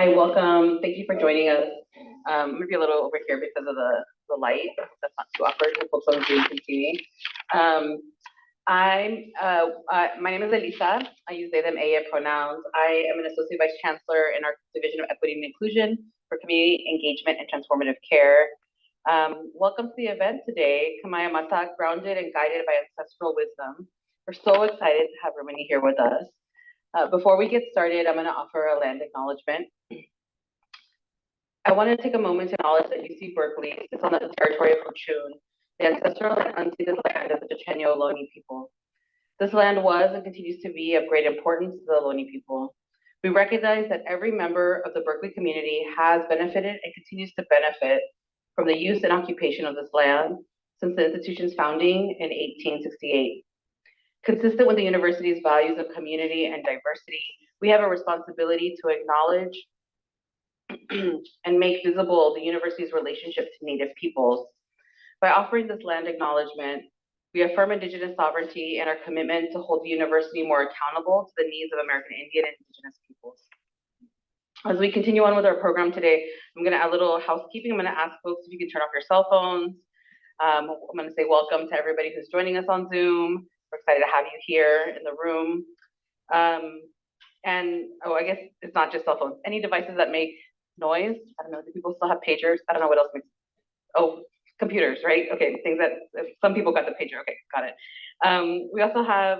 Thank you for joining us. I'm gonna be a little over here because of the light. That's not too awkward. Hope folks on Zoom can see me. My name is Elisa. I use they, them, ella pronouns. I am an associate vice chancellor in our division of equity and inclusion for community engagement and transformative care. Welcome to the event today, Khmae Amathak, grounded and guided by ancestral wisdom. We're so excited to have Rhumanee here with us. Before we get started, I'm going to offer a land acknowledgement. I want to take a moment to acknowledge that UC Berkeley is on the territory of Huchun, the ancestral and unceded land of the Chochenyo Ohlone people. This land was and continues to be of great importance to the Ohlone people. We recognize that every member of the Berkeley community has benefited and continues to benefit from the use and occupation of this land since the institution's founding in 1868. Consistent with the university's values of community and diversity, we have a responsibility to acknowledge and make visible the university's relationship to Native peoples. By offering this land acknowledgement, we affirm Indigenous sovereignty and our commitment to hold the university more accountable to the needs of American Indian and Indigenous peoples. As we continue on with our program today, I'm going to add a little housekeeping. I'm going to ask folks if you can turn off your cell phones. I'm going to say welcome to everybody who's joining us on Zoom. We're excited to have you here in the room. I guess it's not just cell phones. Any devices that make noise. I don't know, do people still have pagers? I don't know what else makes, computers, right? Okay, things that, some people got the pager, okay, got it. We also have,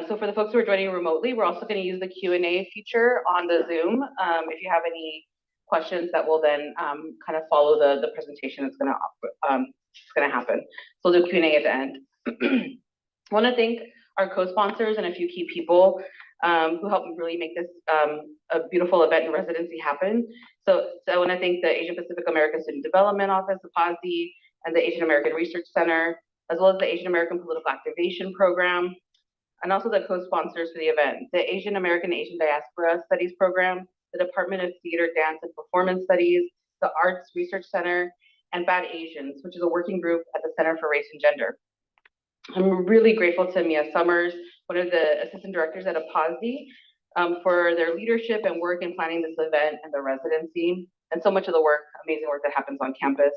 so for the folks who are joining remotely, we're also gonna use the Q&A feature on the Zoom. If you have any questions that will then kind of follow the presentation that's gonna happen. So the Q&A at the end. I wanna thank our co-sponsors and a few key people who helped really make this a beautiful event and residency happen. So I want to thank the Asian Pacific American Student Development Office, the PASD, and the Asian American Research Center, as well as the Asian American Political Activation Program, and also the co-sponsors for the event, the Asian American Asian Diaspora Studies Program, the Department of Theater, Dance, and Performance Studies, the Arts Research Center, and Bad Asians, which is a working group at the Center for Race and Gender. I'm really grateful to Mia Summers, one of the assistant directors at APASD, for their leadership and work in planning this event and the residency, and so much of the work, amazing work that happens on campus.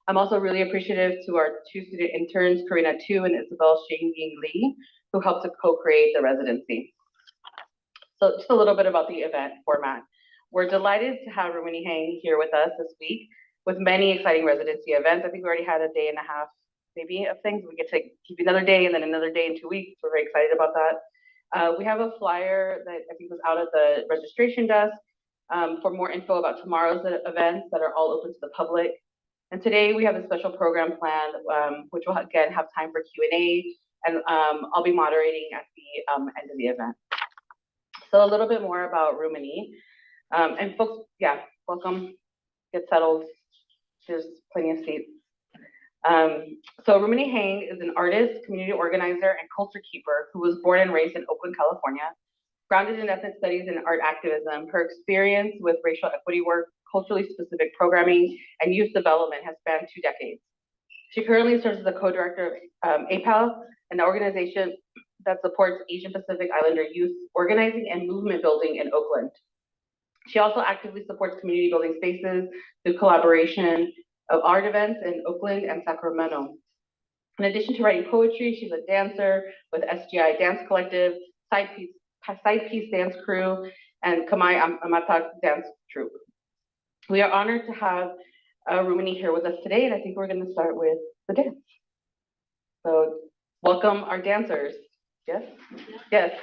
I'm also really appreciative to our two student interns, Karina Tu and Isabel Shing-Ying Lee, who helped to co-create the residency. So just a little bit about the event format. We're delighted to have Rhummanee Hang here with us this week with many exciting residency events. I think we already had a day and a half maybe of things. We get to keep another day and then another day in 2 weeks. We're very excited about that. We have a flyer that I think was out at the registration desk for more info about tomorrow's events that are all open to the public. And today we have a special program planned, which will again have time for Q&A, and I'll be moderating at the end of the event. So a little bit more about Rhumanee. And folks, yeah, welcome, get settled. There's plenty of seats. So Rhumanee Hang is an artist, community organizer, and culture keeper who was born and raised in Oakland, California. Grounded in ethnic studies and art activism, her experience with racial equity work, culturally specific programming, and youth development has spanned 2 decades. She currently serves as the co-director of AYPAL, an organization that supports Asian Pacific Islander youth organizing and movement building in Oakland. She also actively supports community building spaces through collaboration of art events in Oakland and Sacramento. In addition to writing poetry, she's a dancer with SGI Dance Collective, Side Piece Dance Crew, and Khmae Amathak Dance Troupe. We are honored to have Rhumanee here with us today, and I think we're going to start with the dance. So welcome our dancers. Yes? Yes.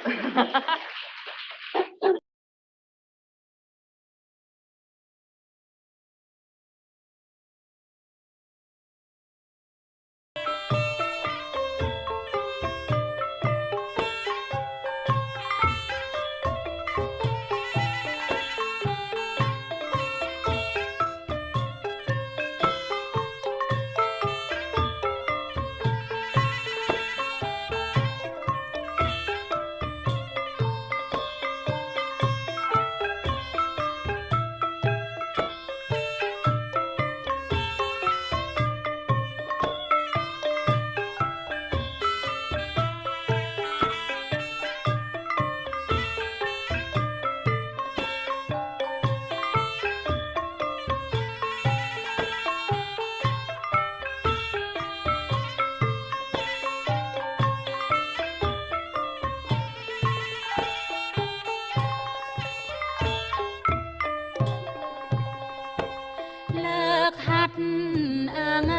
เอิง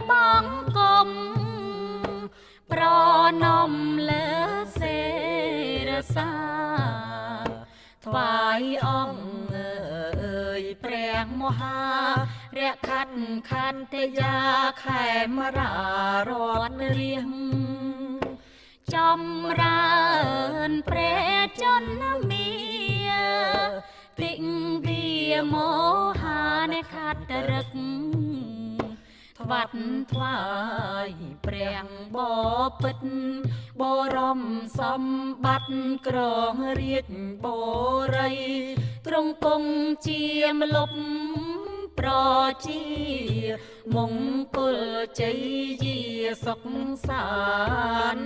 ป้องกลมปรอนอมเลอเสรสาถวายองค์แปลงมหาเรียกคันเทยาแขมรารอดเรียงจอมราญเปรจนเมียติงเบียโมหาในขัดรึกทวัดทวายเปรียงบ่ปิดบ่รมสมบัติกรองเรียกบ่ไรตรงกงเจียมลบปรอจีมงกุลใจเยียสกสาร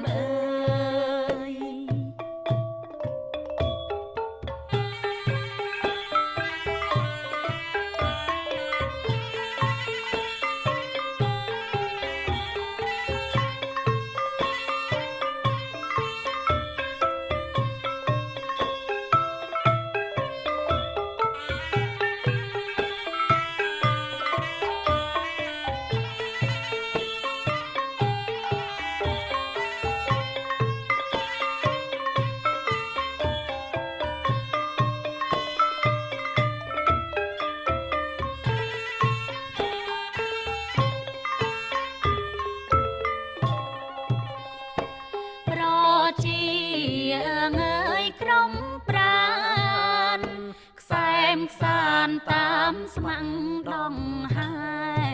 สานตามสมังดองหา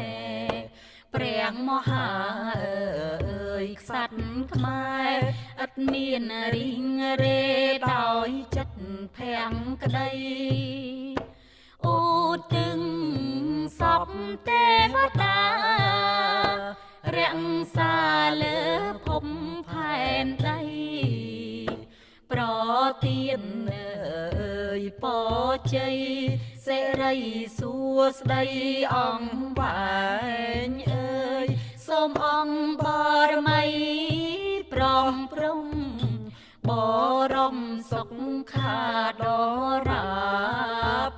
ยเปรียงมหาสัตว์ขมายอัดเมียนริงเรดอยจัดแพงกระไดโอตึงสอบเทวดาเรียงสาเลพมแผ่นใดปรอเตียนปอใจเสรีสัวสไดองบานส้มองบารมัยปรองปรุงบรมสกขาดอราบ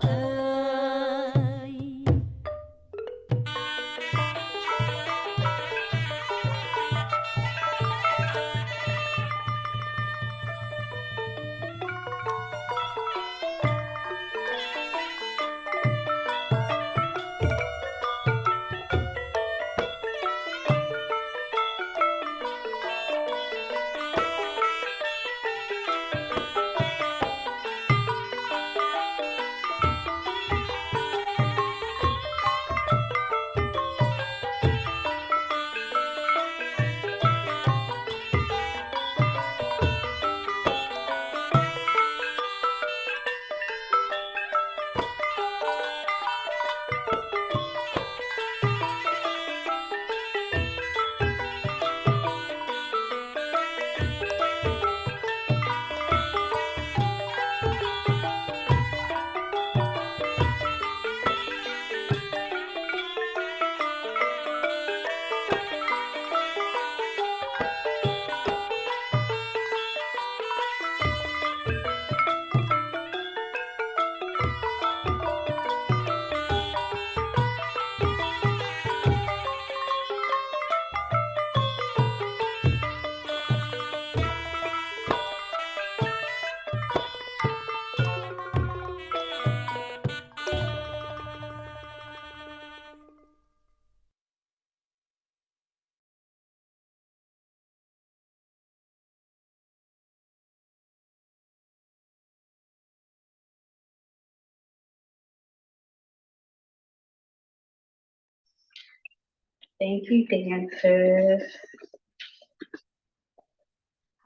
Thank you, dancers.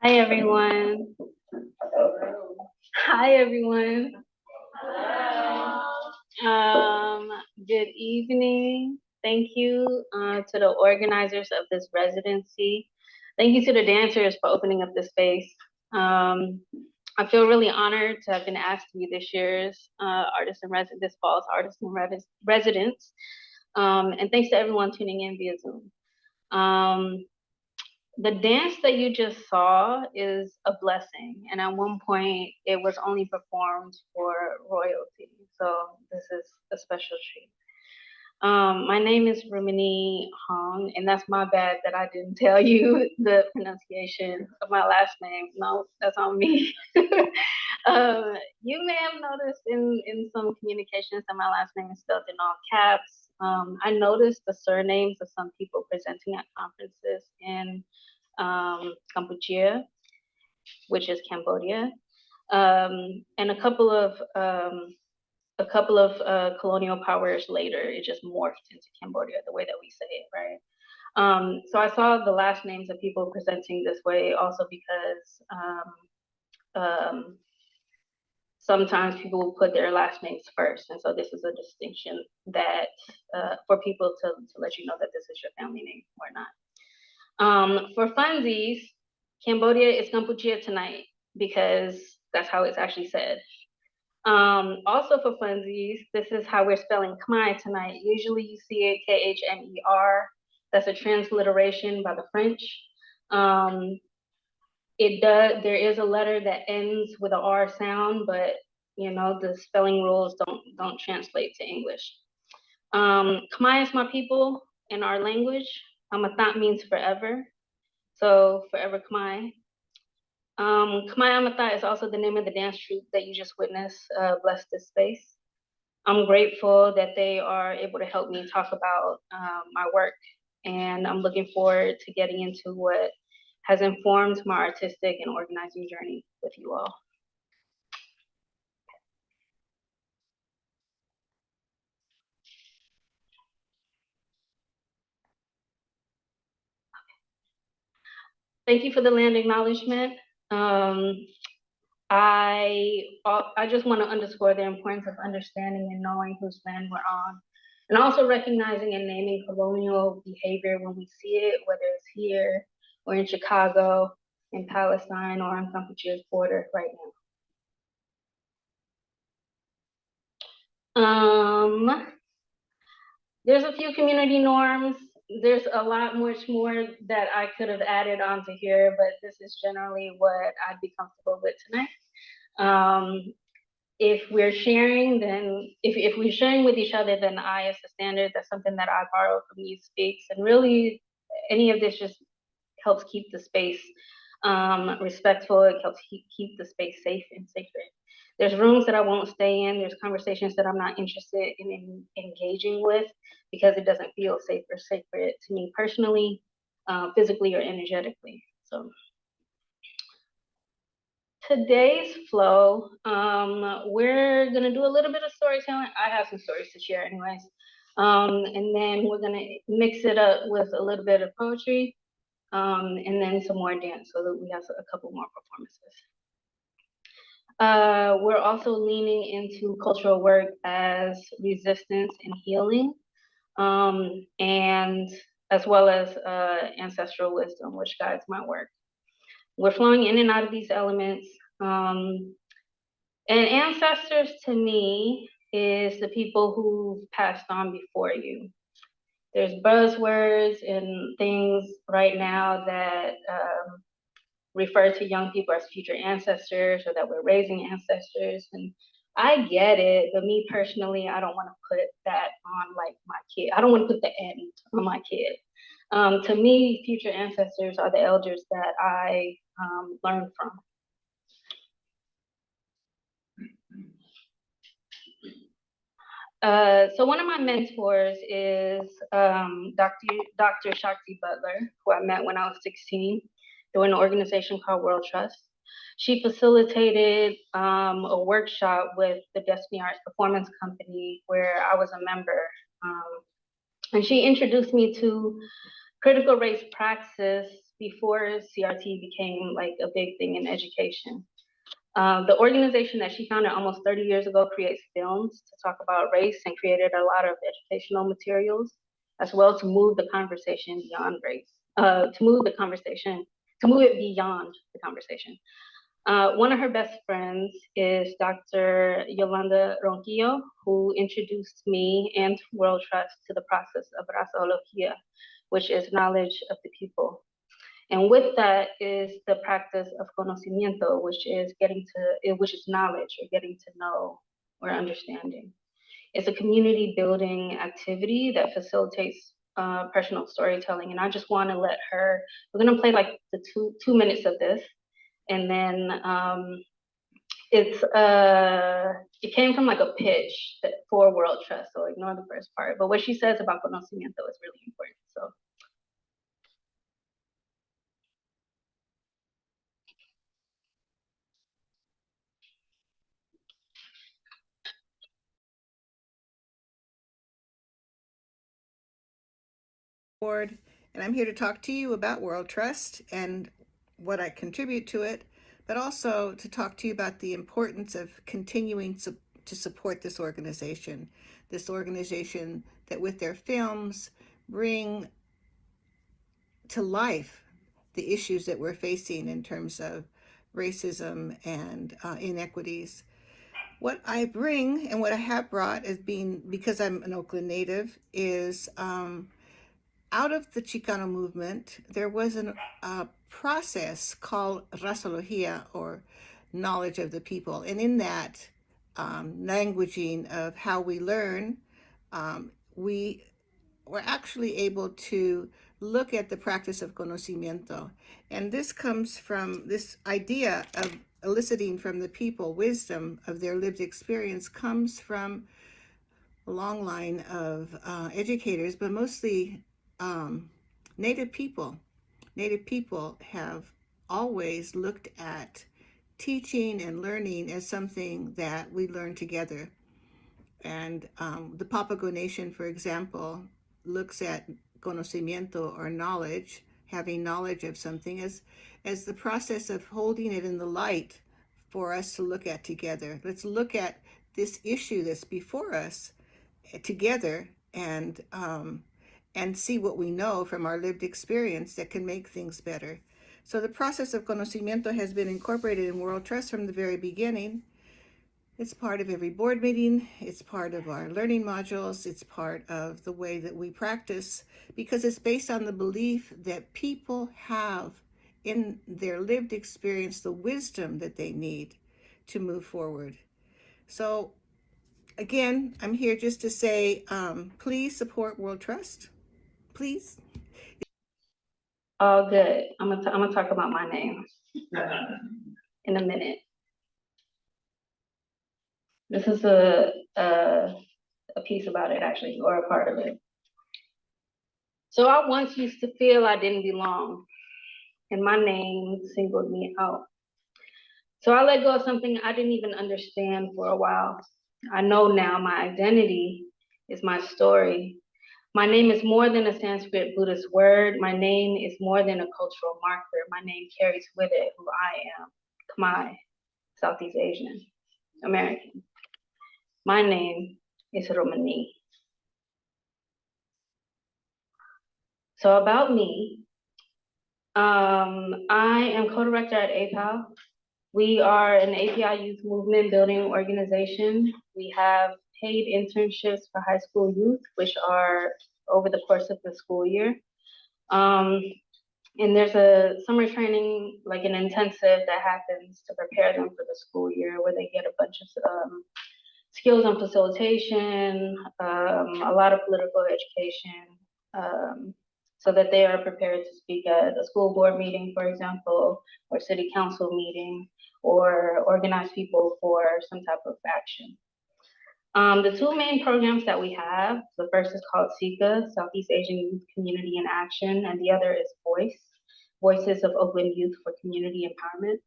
Hi, everyone. Hi, everyone. Good evening. Thank you to the organizers of this residency. Thank you to the dancers for opening up this space. I feel really honored to have been asked to be this year's this fall's artist in residence. And thanks to everyone tuning in via Zoom. The dance that you just saw is a blessing, and at one point it was only performed for royalty. So this is a special treat. My name is Rhummanee Hang, and that's my bad that I didn't tell you the pronunciation of my last name. No, that's on me. You may have noticed in some communications that my last name is spelled in all caps. I noticed the surnames of some people presenting at conferences in Cambodia, which is Cambodia, and a couple of colonial powers later, it just morphed into Cambodia the way that we say it, right? So I saw the last names of people presenting this way also because sometimes people will put their last names first. And so this is a distinction that for people to let you know that this is your family name or not. For funsies, Cambodia is Kampuchea tonight because that's how it's actually said. Also for funsies, this is how we're spelling Khmer tonight. Usually you see it Khmer. That's a transliteration by the French. There is a letter that ends with an R sound, but you know, the spelling rules don't translate to English. Khmer is my people in our language. Amathak means forever. So forever Khmer. Khmae Amathak is also the name of the dance troupe that you just witnessed, bless this space. I'm grateful that they are able to help me talk about my work, and I'm looking forward to getting into what has informed my artistic and organizing journey with you all. Thank you for the land acknowledgement. I just want to underscore the importance of understanding and knowing whose land we're on, and also recognizing and naming colonial behavior when we see it, whether it's here or in Chicago, in Palestine, or on Kampuchea's border right now. There's a few community norms. There's a lot much more that I could have added onto here, but this is generally what I'd be comfortable with tonight. If we're sharing, then if we're sharing with each other, then I as the standard, that's something that I borrow from you speaks. And really, any of this just helps keep the space respectful. It helps keep the space safe and sacred. There's rooms that I won't stay in. There's conversations that I'm not interested in engaging with because it doesn't feel safe or sacred to me personally, physically or energetically. So today's flow, we're gonna do a little bit of storytelling. I have some stories to share anyways. And then we're gonna mix it up with a little bit of poetry, and then some more dance so that we have a couple more performances. We're also leaning into cultural work as resistance and healing, and as well as ancestral wisdom, which guides my work. We're flowing in and out of these elements. And ancestors to me is the people who passed on before you. There's buzzwords and things right now that refer to young people as future ancestors or that we're raising ancestors. And I get it, but me personally, I don't want to put that on like my kid. I don't want to put the end on my kid. To me, future ancestors are the elders that I learned from. So one of my mentors is Dr. Shakti Butler, who I met when I was 16 through an organization called World Trust. She facilitated a workshop with the Destiny Arts Performance Company where I was a member. And she introduced me to critical race praxis before CRT became like a big thing in education. The organization that she founded almost 30 years ago creates films to talk about race and created a lot of educational materials as well to move the conversation beyond race, to move it beyond the conversation. One of her best friends is Dr. Yolanda Ronquillo, who introduced me and World Trust to the process of razaología, which is knowledge of the people. And with that is the practice of conocimiento, which is knowledge or getting to know or understanding. It's a community building activity that facilitates personal storytelling. And I just want to let her, we're going to play like the two minutes of this. And then it came from like a pitch for World Trust, so ignore the first part. But what she says about conocimiento is really important. So. And I'm here to talk to you about World Trust and what I contribute to it, but also to talk to you about the importance of continuing to support this organization that with their films bring to life the issues that we're facing in terms of racism and inequities. What I bring and what I have brought as being, because I'm an Oakland native, is out of the Chicano movement, there was a process called rasología, or knowledge of the people. And in that languaging of how we learn, we were actually able to look at the practice of conocimiento. And this comes from this idea of eliciting from the people wisdom of their lived experience, comes from a long line of educators, but mostly Native people. Native people have always looked at teaching and learning as something that we learn together. And the Papago Nation, for example, looks at conocimiento, or knowledge, having knowledge of something, as the process of holding it in the light for us to look at together. Let's look at this issue that's before us together and see what we know from our lived experience that can make things better. So the process of conocimiento has been incorporated in World Trust from the very beginning. It's part of every board meeting. It's part of our learning modules. It's part of the way that we practice, because it's based on the belief that people have in their lived experience the wisdom that they need to move forward. So again, I'm here just to say, please support World Trust. Please. All good. I'm gonna talk about my name in a minute. This is a piece about it, actually, or a part of it. So I once used to feel I didn't belong, and my name singled me out. So I let go of something I didn't even understand for a while. I know now my identity is my story. My name is more than a Sanskrit Buddhist word. My name is more than a cultural marker. My name carries with it who I am, Khmae, Southeast Asian, American. My name is Rhumanee. So about me, I am co-director at AYPAL. We are an API youth movement building organization. We have paid internships for high school youth, which are over the course of the school year. And there's a summer training, like an intensive that happens to prepare them for the school year, where they get a bunch of skills on facilitation, a lot of political education, so that they are prepared to speak at a school board meeting, for example, or city council meeting, or organize people for some type of action. The two main programs that we have, the first is called SICA, Southeast Asian Youth Community in Action, and the other is VOICE, Voices of Oakland Youth for Community Empowerment.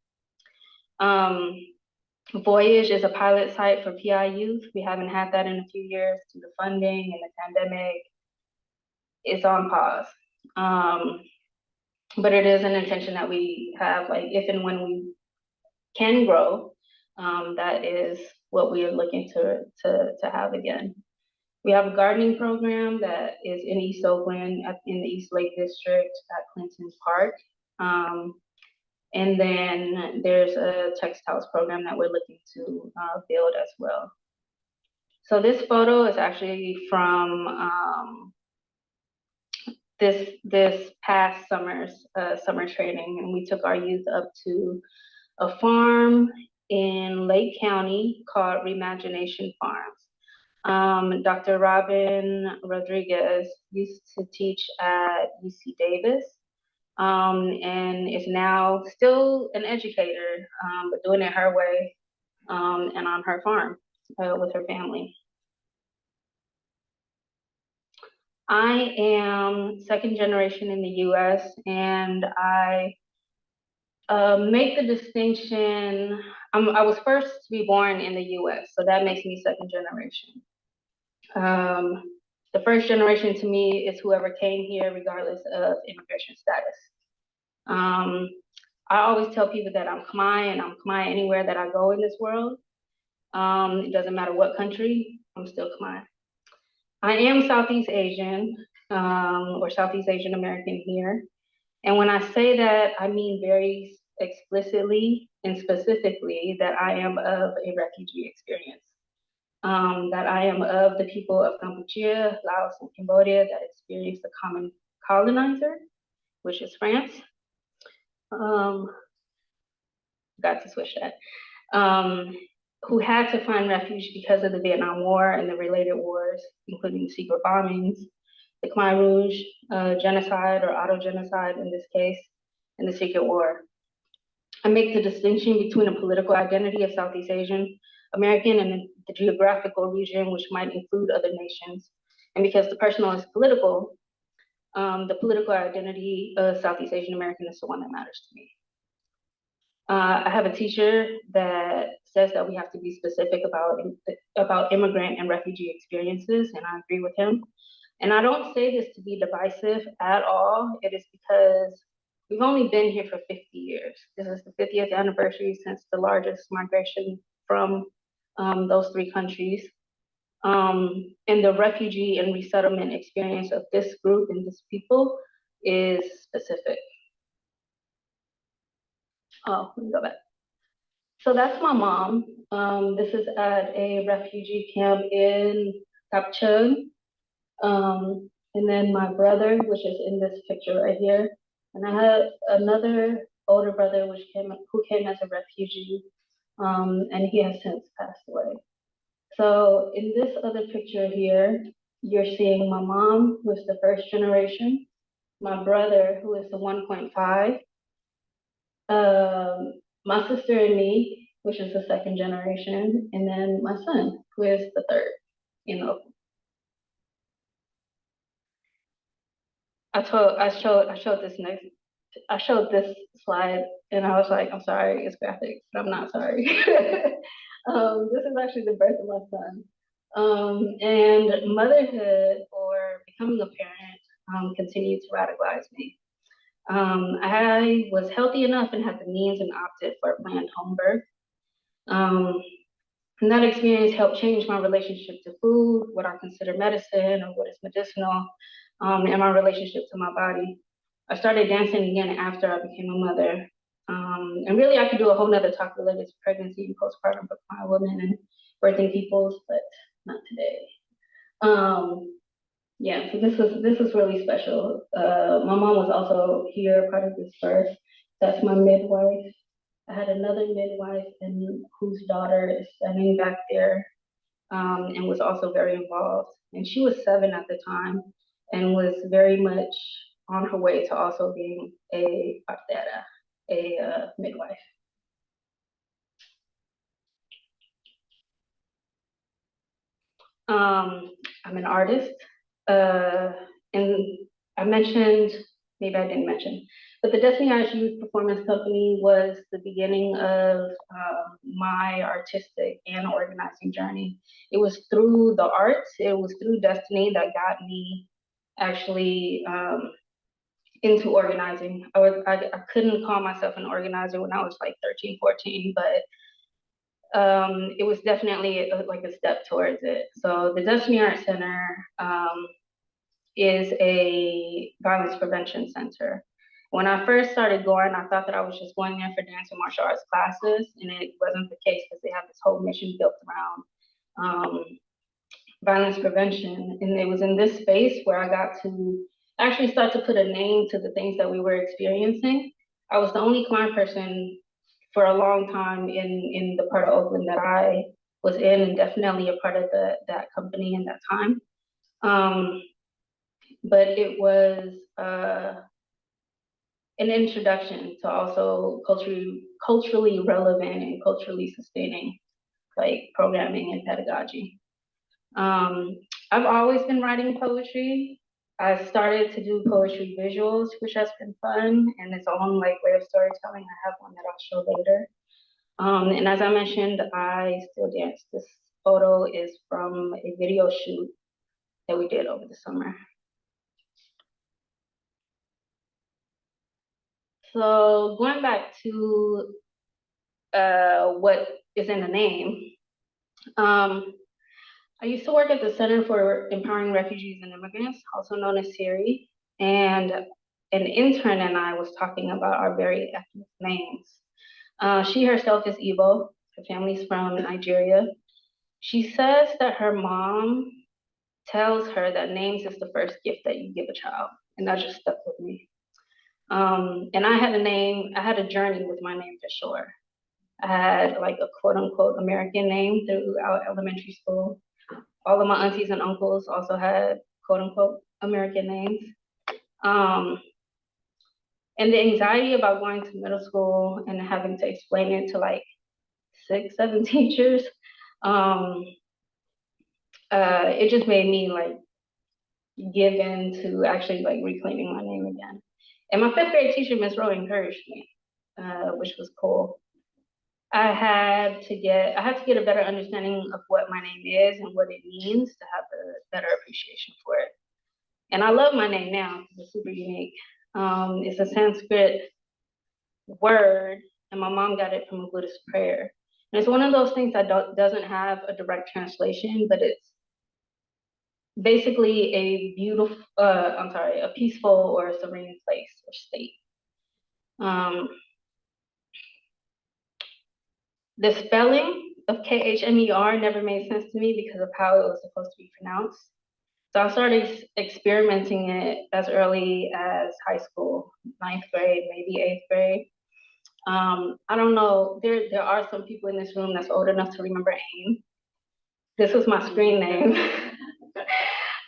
Voyage is a pilot site for PI youth. We haven't had that in a few years due to funding and the pandemic. It's on pause. But it is an intention that we have, like if and when we can grow, that is what we are looking to have again. We have a gardening program that is in East Oakland, in the East Lake District at Clinton Park. And then there's a textiles program that we're looking to build as well. So this photo is actually from this past summer's summer training, and we took our youth up to a farm in Lake County called Reimagination Farms. Dr. Robin Rodriguez used to teach at UC Davis, and is now still an educator, but doing it her way, and on her farm with her family. I am second generation in the US, and I make the distinction. I was first to be born in the US, so that makes me second generation. The first generation to me is whoever came here, regardless of immigration status. I always tell people that I'm Khmer, and I'm Khmer anywhere that I go in this world. It doesn't matter what country, I'm still Khmer. I am Southeast Asian, or Southeast Asian American here. And when I say that, I mean very explicitly and specifically that I am of a refugee experience. That I am of the people of Cambodia, Laos, and Cambodia that experienced the common colonizer, which is France. Got to switch that. Who had to find refuge because of the Vietnam War and the related wars, including secret bombings, the Khmer Rouge genocide or auto-genocide in this case, and the secret war. I make the distinction between a political identity of Southeast Asian American and the geographical region, which might include other nations. And because the personal is political, the political identity of Southeast Asian American is the one that matters to me. I have a teacher that says that we have to be specific about immigrant and refugee experiences, and I agree with him. And I don't say this to be divisive at all. It is because we've only been here for 50 years. This is the 50th anniversary since the largest migration from those three countries. And the refugee and resettlement experience of this group and this people is specific. Oh, let me go back. So that's my mom. This is at a refugee camp in Kapchung. And then my brother, which is in this picture right here. And I had another older brother who came as a refugee, and he has since passed away. So in this other picture here, you're seeing my mom, who is the first generation, my brother, who is the 1.5, my sister and me, which is the second generation, and then my son, who is the third, you know. I showed this slide, and I was like, I'm sorry, it's graphic, but I'm not sorry. This is actually the birth of my son. And motherhood or becoming a parent continued to radicalize me. I was healthy enough and had the means and opted for a planned home birth. And that experience helped change my relationship to food, what I consider medicine or what is medicinal, and my relationship to my body. I started dancing again after I became a mother. And really I could do a whole nother talk related to pregnancy and postpartum for Khmer women and birthing peoples, but not today. Yeah, so this was really special. My mom was also here, part of this birth. That's my midwife. I had another midwife and whose daughter is standing back there, and was also very involved. And she was 7 at the time and was very much on her way to also being a partera, a midwife. I'm an artist, and I mentioned, maybe I didn't mention, but the Destiny Arts Youth Performance Company was the beginning of my artistic and organizing journey. It was through the arts, it was through Destiny that got me actually into organizing. I couldn't call myself an organizer when I was like 13, 14, but it was definitely like a step towards it. So the Destiny Arts Center is a violence prevention center. When I first started going, I thought that I was just going there for dance and martial arts classes, and it wasn't the case because they have this whole mission built around violence prevention. And it was in this space where I got to actually start to put a name to the things that we were experiencing. I was the only Khmer person for a long time in the part of Oakland that I was in and definitely a part of that company in that time. But it was an introduction to also culturally relevant and culturally sustaining like programming and pedagogy. I've always been writing poetry. I started to do poetry visuals, which has been fun, and its own like way of storytelling. I have one that I'll show later. And as I mentioned, I still dance. This photo is from a video shoot that we did over the summer. So going back to what is in the name, I used to work at the Center for Empowering Refugees and Immigrants, also known as CERI, and an intern and I was talking about our very ethnic names. She herself is Igbo, her family's from Nigeria. She says that her mom tells her that names is the first gift that you give a child, and that just stuck with me. And I had a journey with my name for sure. I had like a quote unquote American name throughout elementary school. All of my aunties and uncles also had quote unquote American names. And the anxiety about going to middle school and having to explain it to like 6, 7 teachers, it just made me like give in to actually like reclaiming my name again. And my 5th grade teacher, Miss Rowe, encouraged me, which was cool. I had to get a better understanding of what my name is and what it means to have a better appreciation for it. And I love my name now because it's super unique. It's a Sanskrit word, and my mom got it from a Buddhist prayer. And it's one of those things that doesn't have a direct translation, but it's basically a peaceful or a serene place or state. The spelling of Khmer never made sense to me because of how it was supposed to be pronounced. So I started experimenting it as early as high school, 9th grade, maybe 8th grade. I don't know, there are some people in this room that's old enough to remember AIM. This was my screen name.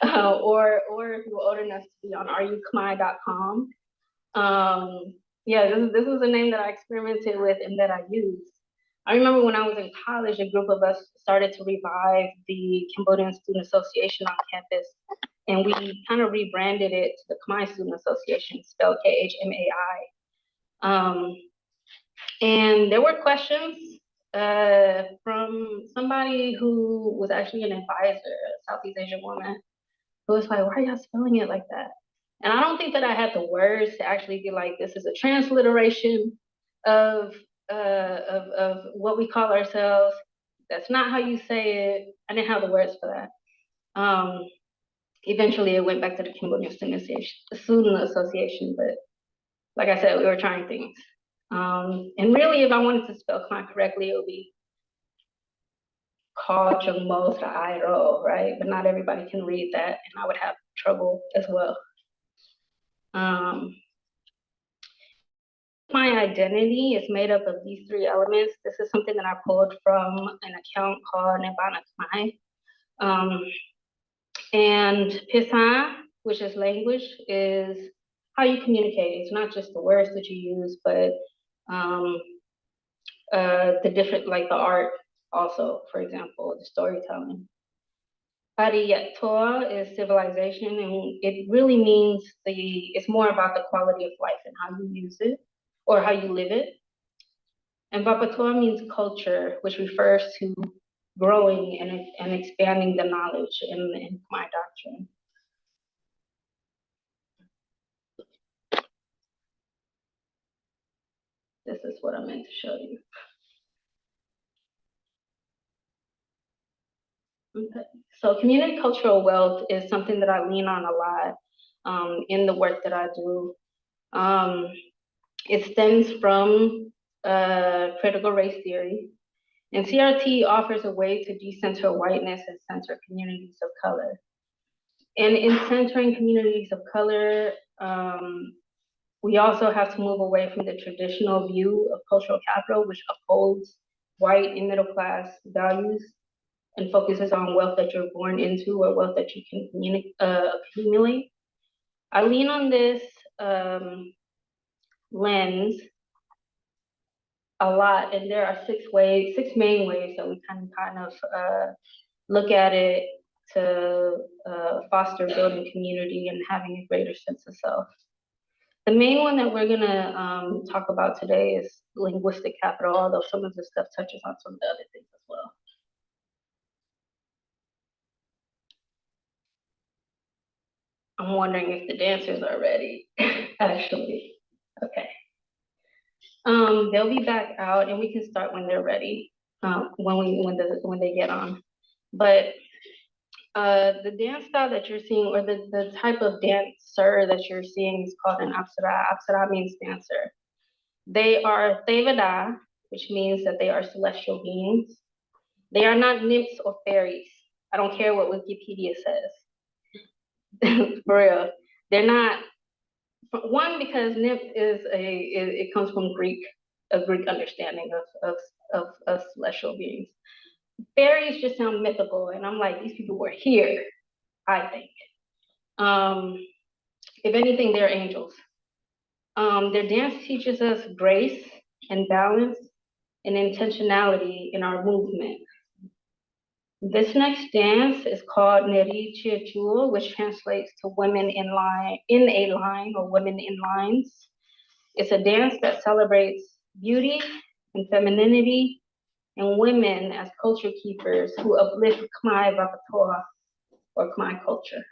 Or if you were old enough to be on areyoukhmae.com. Yeah, this was a name that I experimented with and that I used. I remember when I was in college, a group of us started to revive the Cambodian Student Association on campus, and we kind of rebranded it to the Khmer Student Association, spelled Khmai. And there were questions from somebody who was actually an advisor, a Southeast Asian woman, who was like, why are y'all spelling it like that? And I don't think that I had the words to actually be like, this is a transliteration of what we call ourselves. That's not how you say it. I didn't have the words for that. Eventually it went back to the Cambodian Student Association, but like I said, we were trying things. And really, if I wanted to spell Khmer correctly, it would be Ka Chungmo Iro, right? But not everybody can read that, and I would have trouble as well. My identity is made up of these 3 elements. This is something that I pulled from an account called Nebana Khmer. And Pisa, which is language, is how you communicate. It's not just the words that you use, but the different, like the art also, for example, the storytelling. Ariyator is civilization, and it really means it's more about the quality of life and how you use it or how you live it. And Vapator means culture, which refers to growing and expanding the knowledge in my doctrine. This is what I meant to show you. Okay. So community cultural wealth is something that I lean on a lot in the work that I do. It stems from critical race theory, and CRT offers a way to decenter whiteness and center communities of color. And in centering communities of color, we also have to move away from the traditional view of cultural capital, which upholds white and middle class values and focuses on wealth that you're born into or wealth that you can accumulate. I lean on this lens a lot, and there are six main ways that we can kind of look at it to foster building community and having a greater sense of self. The main one that we're gonna talk about today is linguistic capital, although some of this stuff touches on some of the other things as well. I'm wondering if the dancers are ready, actually. Okay. They'll be back out, and we can start when they're ready, when they get on. But the dance style that you're seeing, or the type of dancer that you're seeing, is called an apsara. Apsara means dancer. They are Thevada, which means that they are celestial beings. They are not nymphs or fairies. I don't care what Wikipedia says. For real. They're not. One, because nymph it comes from a Greek understanding of celestial beings. Fairies just sound mythical, and I'm like, these people were here, I think. If anything, they're angels. Their dance teaches us grace and balance and intentionality in our movement. This next dance is called Neri Chiachul, which translates to women in a line, or women in lines. It's a dance that celebrates beauty and femininity and women as culture keepers who uplift Khmae Vapatoa, or Khmer culture.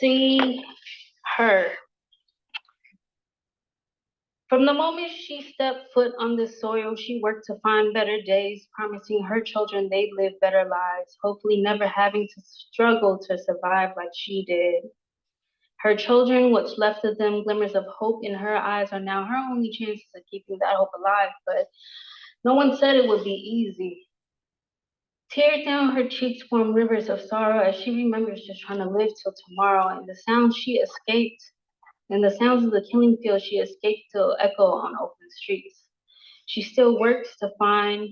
see her. From the moment she stepped foot on this soil, she worked to find better days, promising her children they'd live better lives, hopefully never having to struggle to survive like she did. Her children, what's left of them, glimmers of hope in her eyes, are now her only chances of keeping that hope alive, but no one said it would be easy. Tears down her cheeks form rivers of sorrow as she remembers just trying to live till tomorrow, and the sounds she escaped, and the sounds of the killing field she escaped still echo on open streets. She still works to find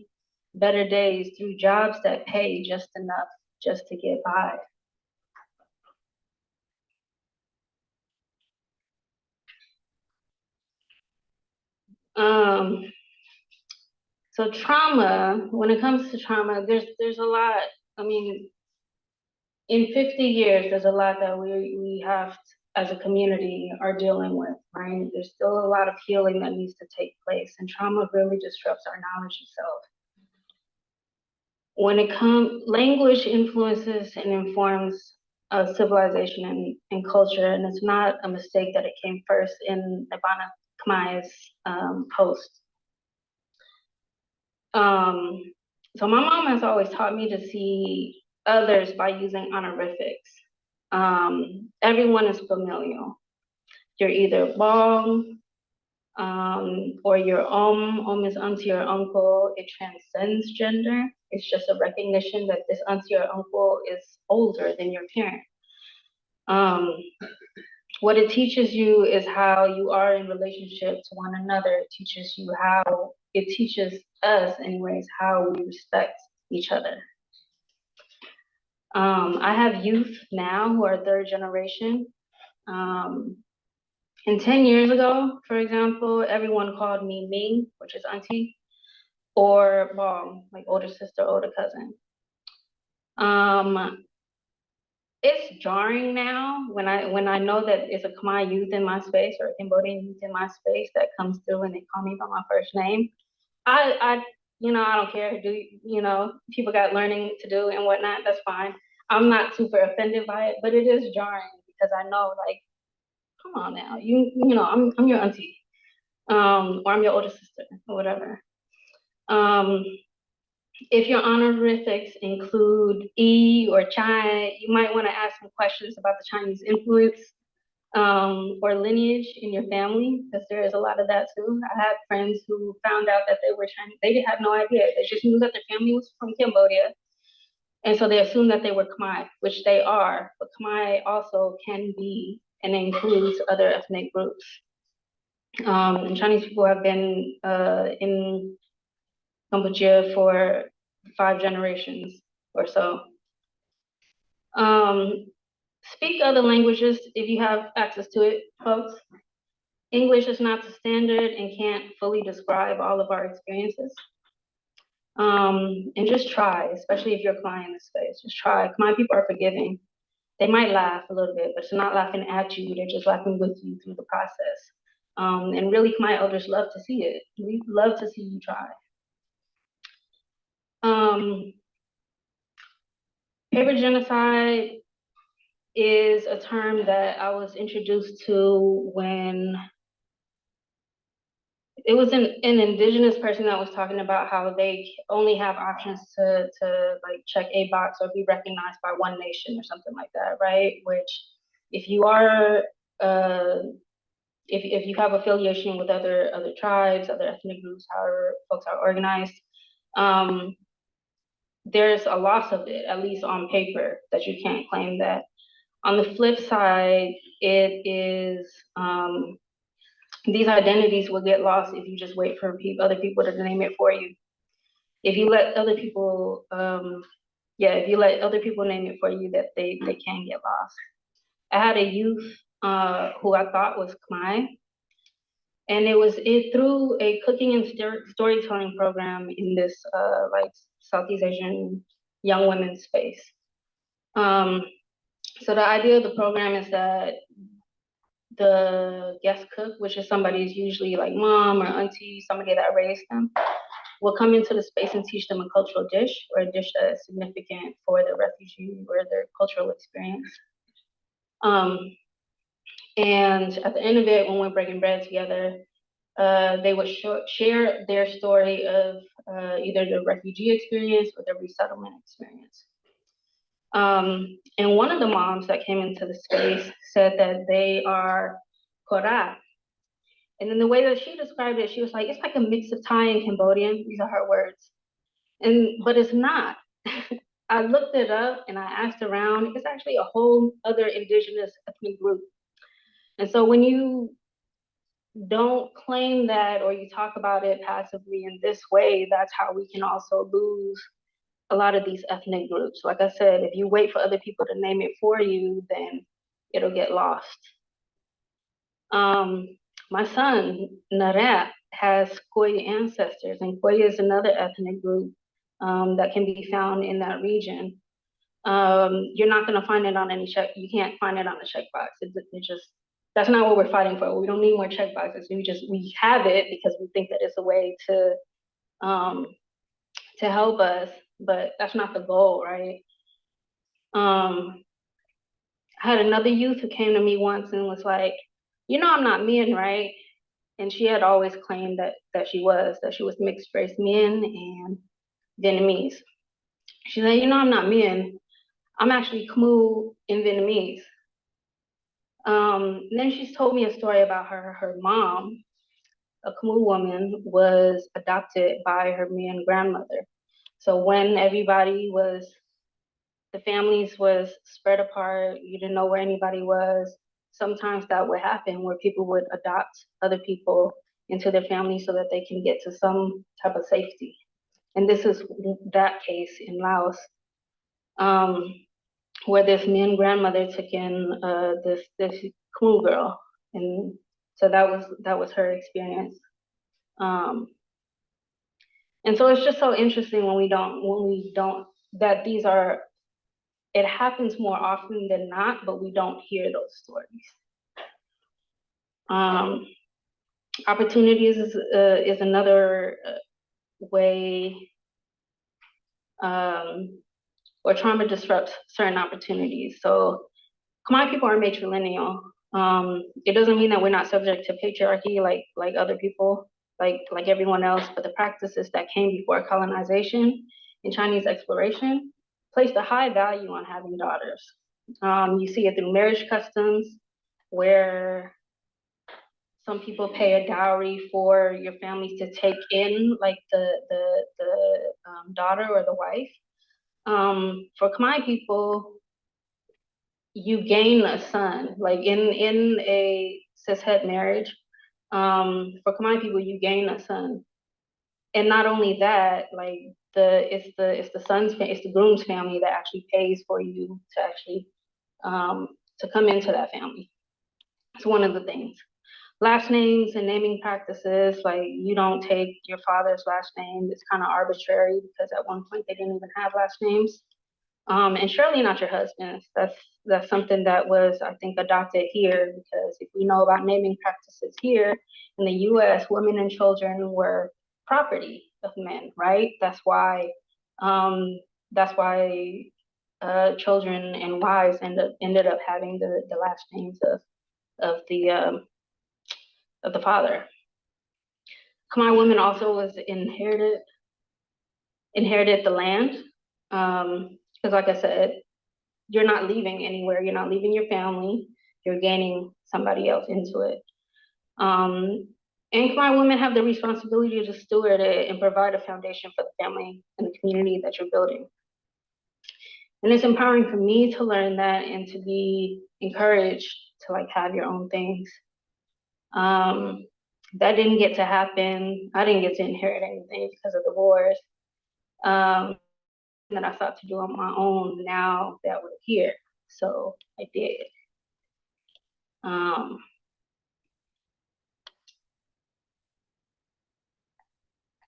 better days through jobs that pay just enough just to get by. So trauma, when it comes to trauma, there's a lot. I mean, in 50 years, there's a lot that we have as a community are dealing with, right? There's still a lot of healing that needs to take place, and trauma really disrupts our knowledge of self. When it comes, language influences and informs civilization and culture, and it's not a mistake that it came first in Ivana Khmae's post. So my mom has always taught me to see others by using honorifics. Everyone is familial. You're either bong, or your om is auntie or uncle. It transcends gender. It's just a recognition that this auntie or uncle is older than your parent. What it teaches you is how you are in relationship to one another. It teaches you it teaches us anyways, how we respect each other. I have youth now who are third generation. And 10 years ago, for example, everyone called me Ming, which is auntie, or Bong, like older sister, older cousin. It's jarring now when I know that it's a Khmer youth in my space or a Cambodian youth in my space that comes through and they call me by my first name. I don't care. People got learning to do and whatnot. That's fine. I'm not super offended by it, but it is jarring because I know, like, come on now, I'm your auntie, or I'm your older sister or whatever. If your honorifics include E or Chai, you might want to ask some questions about the Chinese influence or lineage in your family, because there is a lot of that too. I had friends who found out that they were Chinese. They didn't have no idea. They just knew that their family was from Cambodia. And so they assumed that they were Khmer, which they are. But Khmer also can be and includes other ethnic groups. And Chinese people have been in Cambodia for 5 generations or so. Speak other languages if you have access to it, folks. English is not the standard and can't fully describe all of our experiences. And just try, especially if you're applying this space, just try. Khmer people are forgiving. They might laugh a little bit, but they're not laughing at you. They're just laughing with you through the process. And really, Khmer elders love to see it. We love to see you try. Paper genocide is a term that I was introduced to when it was an indigenous person that was talking about how they only have options to like check a box or be recognized by one nation or something like that, right? Which if you are if you have affiliation with other tribes, other ethnic groups, however folks are organized, there's a loss of it, at least on paper, that you can't claim that. On the flip side, it is these identities will get lost if you just wait for other people to name it for you. If you let other people, if you let other people name it for you, that they can get lost. I had a youth who I thought was Khmer, and it was through a cooking and storytelling program in this like Southeast Asian young women's space. So the idea of the program is that the guest cook, which is somebody who's usually like mom or auntie, somebody that raised them, will come into the space and teach them a cultural dish or a dish that is significant for the refugee or their cultural experience. And at the end of it, when we're breaking bread together, they would share their story of either the refugee experience or the resettlement experience. And one of the moms that came into the space said that they are Korat. And then the way that she described it, she was like, it's like a mix of Thai and Cambodian. These are her words. But it's not. I looked it up and I asked around. It's actually a whole other indigenous ethnic group. And so when you don't claim that or you talk about it passively in this way, that's how we can also lose a lot of these ethnic groups. Like I said, if you wait for other people to name it for you, then it'll get lost. My son, Narat, has Khmer ancestors, and Khmer is another ethnic group that can be found in that region. You're not going to find it on any check. You can't find it on a checkbox. It just, that's not what we're fighting for. We don't need more checkboxes. We have it because we think that it's a way to help us, but that's not the goal, right? I had another youth who came to me once and was like, you know, I'm not Mian, right? And she had always claimed that she was mixed race Mian and Vietnamese. She said, you know, I'm not Mian. I'm actually Khmu in Vietnamese. Then she's told me a story about her mom, a Khmu woman, was adopted by her Mian grandmother. So when the families was spread apart, you didn't know where anybody was, sometimes that would happen where people would adopt other people into their family so that they can get to some type of safety. And this is that case in Laos, where this Mian grandmother took in this Khmu girl, and so that was her experience. And so it's just so interesting when we don't that these are, it happens more often than not, but we don't hear those stories. Opportunities is another way, or trauma disrupts certain opportunities. So Khmer people are matrilineal. It doesn't mean that we're not subject to patriarchy like other people, like everyone else, but the practices that came before colonization and Chinese exploration placed a high value on having daughters. You see it through marriage customs, where some people pay a dowry for your families to take in, like the daughter or the wife. For Khmer people, you gain a son, like in a cishet marriage. For Khmer people, you gain a son, and not only that, like it's the groom's family that actually pays for you to actually to come into that family. It's one of the things. Last names and naming practices, like you don't take your father's last name. It's kind of arbitrary because at one point they didn't even have last names. And surely not your husband's. That's something that was, I think, adopted here, because if we know about naming practices here in the U.S., women and children were property of men, right? That's why children and wives ended up having the last names of the father. Khmer women also was inherited the land. Because like I said, you're not leaving anywhere. You're not leaving your family. You're gaining somebody else into it. And Khmer women have the responsibility to steward it and provide a foundation for the family and the community that you're building. And it's empowering for me to learn that and to be encouraged to like have your own things. That didn't get to happen. I didn't get to inherit anything because of the wars. That I sought to do on my own now that we're here. So I did.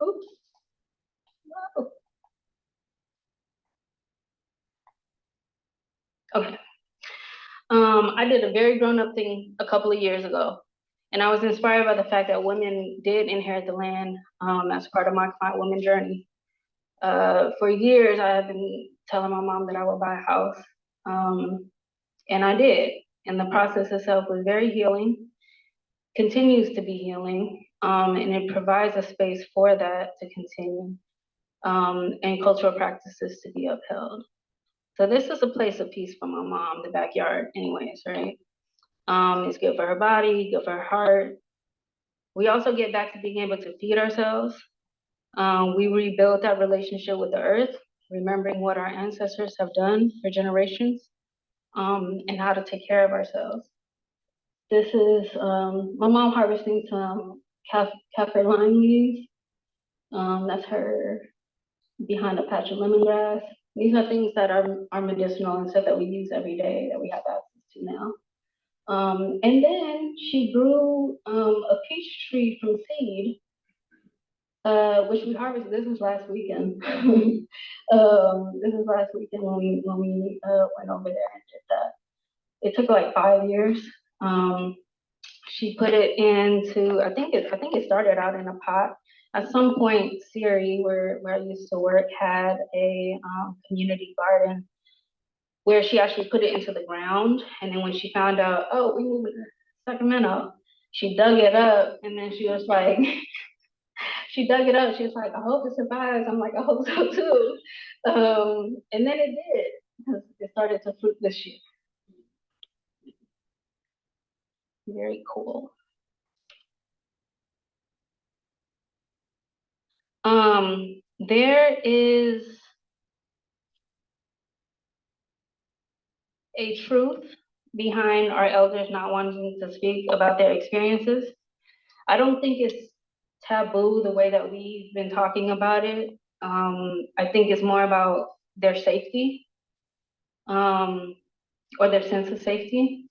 Oops. Whoa. Okay. I did a very grown-up thing a couple of years ago, and I was inspired by the fact that women did inherit the land as part of my Khmer woman journey. For years, I have been telling my mom that I would buy a house, and I did. And the process itself was very healing, continues to be healing, and it provides a space for that to continue, and cultural practices to be upheld. So this is a place of peace for my mom, the backyard anyways, right? It's good for her body, good for her heart. We also get back to being able to feed ourselves. We rebuild that relationship with the earth, remembering what our ancestors have done for generations, and how to take care of ourselves. This is my mom harvesting some kaffir lime leaves. That's her behind a patch of lemongrass. These are things that are medicinal and stuff that we use every day that we have access to now. And then she grew a peach tree from seed, which we harvested. This was last weekend. This was last weekend when we went over there and did that. It took like 5 years. She put it into, I think it started out in a pot. At some point, Siri, where I used to work, had a community garden where she actually put it into the ground. And then when she found out, oh, we moved to Sacramento, she dug it up, and then she was like, she dug it up. She was like, I hope it survives. I'm like, I hope so too. And then it did, because it started to fruit this year. Very cool. There is a truth behind our elders not wanting to speak about their experiences. I don't think it's taboo the way that we've been talking about it. I think it's more about their safety, or their sense of safety.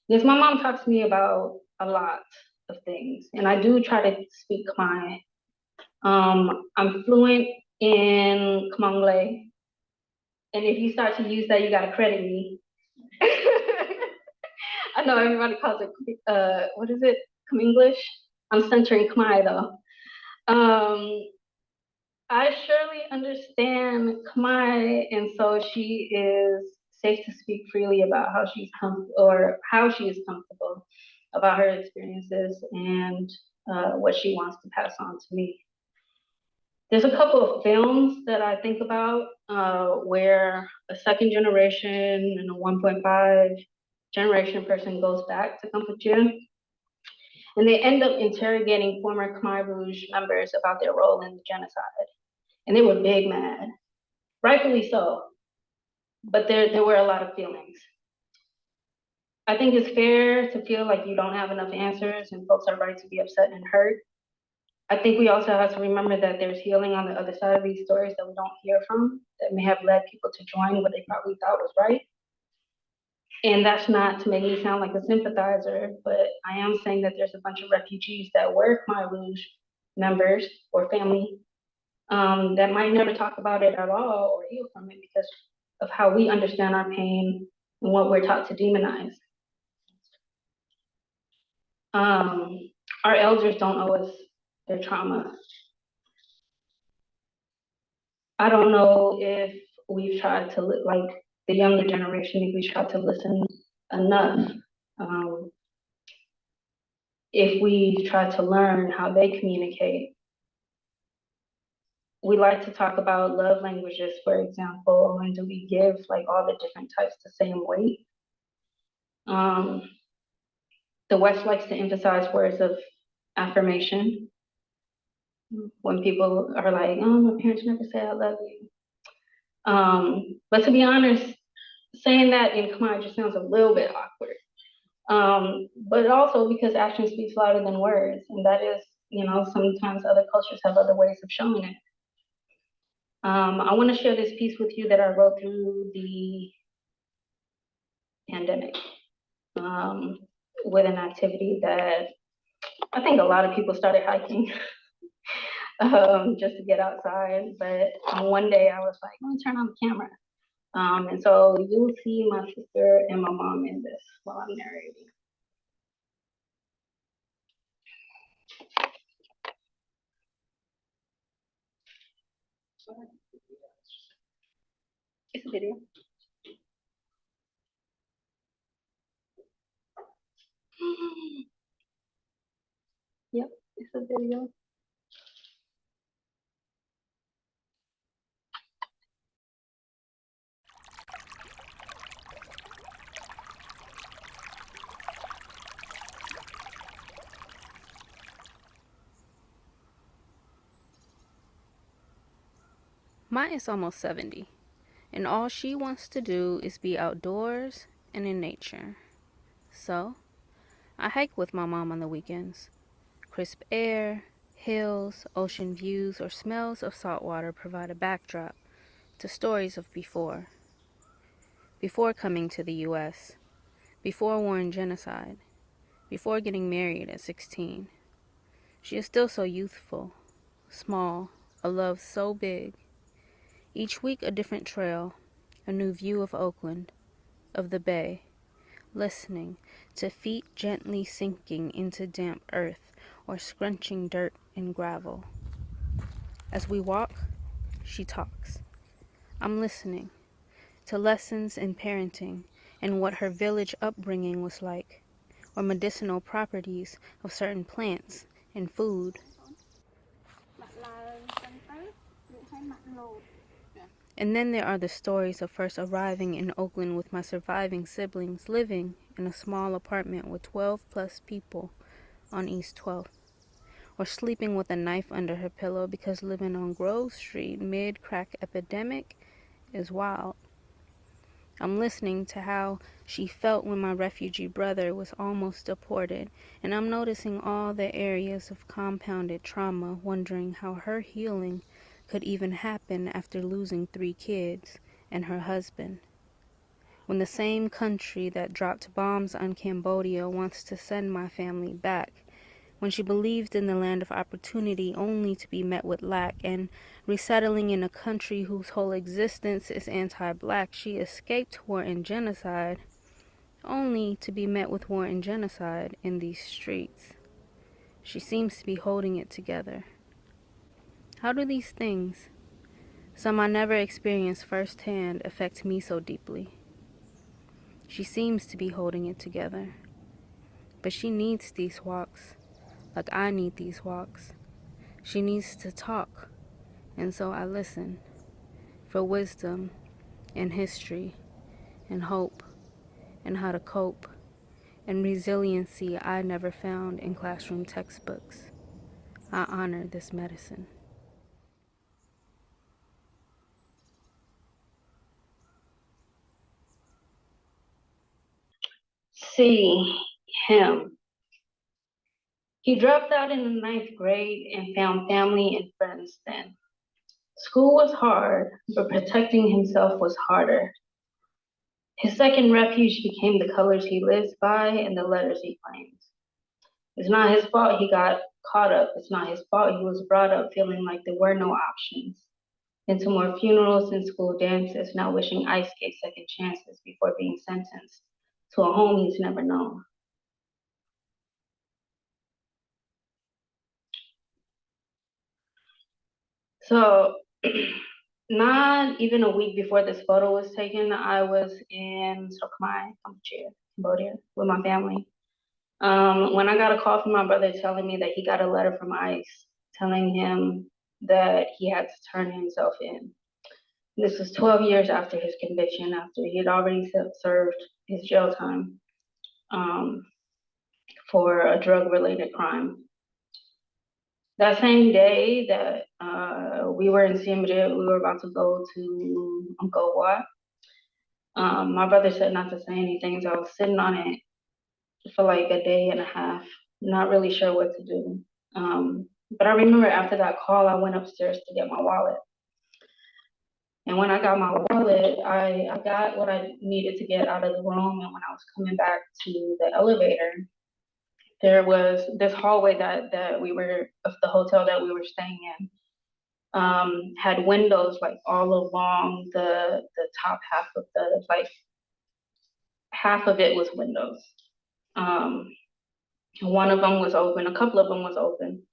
Because my mom talks to me about a lot of things, and I do try to speak Khmer. I'm fluent in Khmer, and if you start to use that, you gotta credit me. I know everybody calls it, what is it, English? I'm centering Khmer though. I surely understand Khmer, and so she is safe to speak freely about how she's how she is comfortable about her experiences and what she wants to pass on to me. There's a couple of films that I think about where a second generation and a 1.5 generation person goes back to Kampuchea, and they end up interrogating former Khmer Rouge members about their role in the genocide. And they were big mad, rightfully so, but there were a lot of feelings. I think it's fair to feel like you don't have enough answers, and folks are right to be upset and hurt. I think we also have to remember that there's healing on the other side of these stories that we don't hear from, that may have led people to join what they probably thought was right. And that's not to make me sound like a sympathizer, but I am saying that there's a bunch of refugees that were Khmer Rouge members or family, that might never talk about it at all or heal from it because of how we understand our pain and what we're taught to demonize. Our elders don't owe us their trauma. I don't know if we've tried to, like the younger generation, if we've tried to listen enough. If we've tried to learn how they communicate. We like to talk about love languages, for example, and do we give like all the different types the same weight? The West likes to emphasize words of affirmation. When people are like, oh, my parents never say I love you. But to be honest, saying that in Khmer just sounds a little bit awkward. But also because action speaks louder than words. And that is, sometimes other cultures have other ways of showing it. I want to share this piece with you that I wrote through the pandemic, with an activity that I think a lot of people started hiking just to get outside. But one day I was like, let me turn on the camera. And so you'll see my sister and my mom in this while I'm narrating. It's a video. Yep, it's a video. Khmae is almost 70, and all she wants to do is be outdoors and in nature. So, I hike with my mom on the weekends. Crisp air, hills, ocean views, or smells of salt water provide a backdrop to stories of before. Before coming to the U.S., before war and genocide, before getting married at 16. She is still so youthful, small, a love so big. Each week a different trail, a new view of Oakland, of the bay, listening to feet gently sinking into damp earth or scrunching dirt and gravel. As we walk, she talks. I'm listening to lessons in parenting and what her village upbringing was like, or medicinal properties of certain plants and food. And then there are the stories of first arriving in Oakland with my surviving siblings living in a small apartment with 12 plus people on East 12th, or sleeping with a knife under her pillow because living on Grove Street mid-crack epidemic is wild. I'm listening to how she felt when my refugee brother was almost deported, and I'm noticing all the areas of compounded trauma, wondering how her healing could even happen after losing 3 kids and her husband. When the same country that dropped bombs on Cambodia wants to send my family back, when she believed in the land of opportunity only to be met with lack, and resettling in a country whose whole existence is anti-black, she escaped war and genocide only to be met with war and genocide in these streets. She seems to be holding it together. How do these things, some I never experienced firsthand, affect me so deeply? She seems to be holding it together, but she needs these walks like I need these walks. She needs to talk, and so I listen for wisdom and history and hope and how to cope and resiliency I never found in classroom textbooks. I honor this medicine. See him. He dropped out in the 9th grade and found family and friends then. School was hard, but protecting himself was harder. His second refuge became the colors he lives by and the letters he claims. It's not his fault he got caught up. It's not his fault he was brought up feeling like there were no options. Into more funerals and school dances, now wishing ICE gave second chances before being sentenced to a home he's never known. So, not even a week before this photo was taken, I was in Khmae, Cambodia, with my family. When I got a call from my brother telling me that he got a letter from ICE telling him that he had to turn himself in. This was 12 years after his conviction, after he had already served his jail time for a drug-related crime. That same day that we were in Siem Reap, we were about to go to Angkor Wat. My brother said not to say anything, so I was sitting on it for like a day and a half, not really sure what to do. But I remember after that call, I went upstairs to get my wallet. And when I got my wallet, I got what I needed to get out of the room. And when I was coming back to the elevator, there was this hallway that we were, of the hotel that we were staying in, had windows like all along the top half of the, like half of it was windows. One of them was open, a couple of them was open.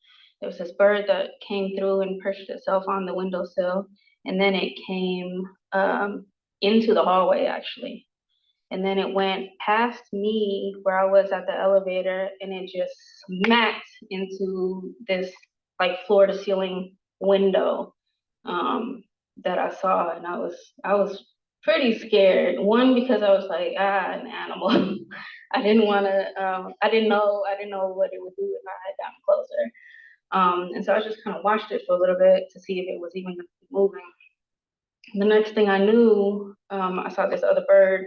There was this bird that came through and perched itself on the windowsill, and then it came into the hallway actually. And then it went past me where I was at the elevator, and it just smacked into this like floor to ceiling window that I saw, and I was pretty scared. One, because I was like, an animal. I didn't know what it would do if I had gotten closer. And so I just kind of watched it for a little bit to see if it was even moving. The next thing I knew, I saw this other bird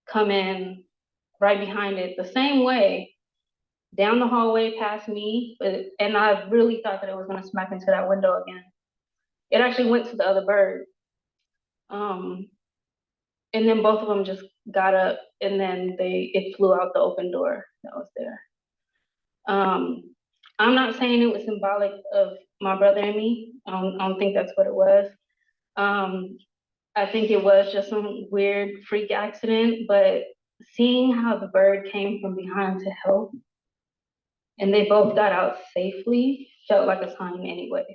come in right behind it the same way, down the hallway past me, and I really thought that it was gonna smack into that window again. It actually went to the other bird. And then both of them just got up, and then it flew out the open door that was there. I'm not saying it was symbolic of my brother and me. I don't think that's what it was. I think it was just some weird freak accident, but seeing how the bird came from behind to help and they both got out safely felt like a sign anyways.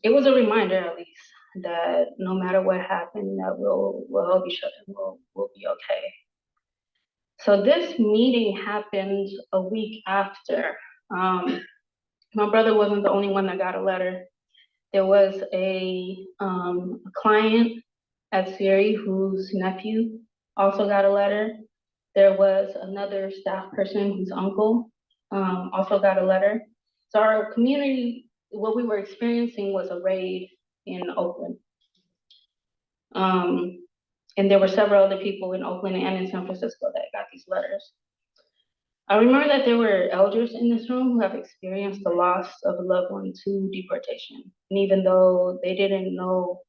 It was a reminder, at least, that no matter what happened, that we'll help each other, we'll be okay. So this meeting happened a week after. My brother wasn't the only one that got a letter. There was a client at Siri whose nephew also got a letter. There was another staff person whose uncle also got a letter. So our community, what we were experiencing was a raid in Oakland. And there were several other people in Oakland and in San Francisco that got these letters. I remember that there were elders in this room who have experienced the loss of a loved one to deportation. And even though they didn't know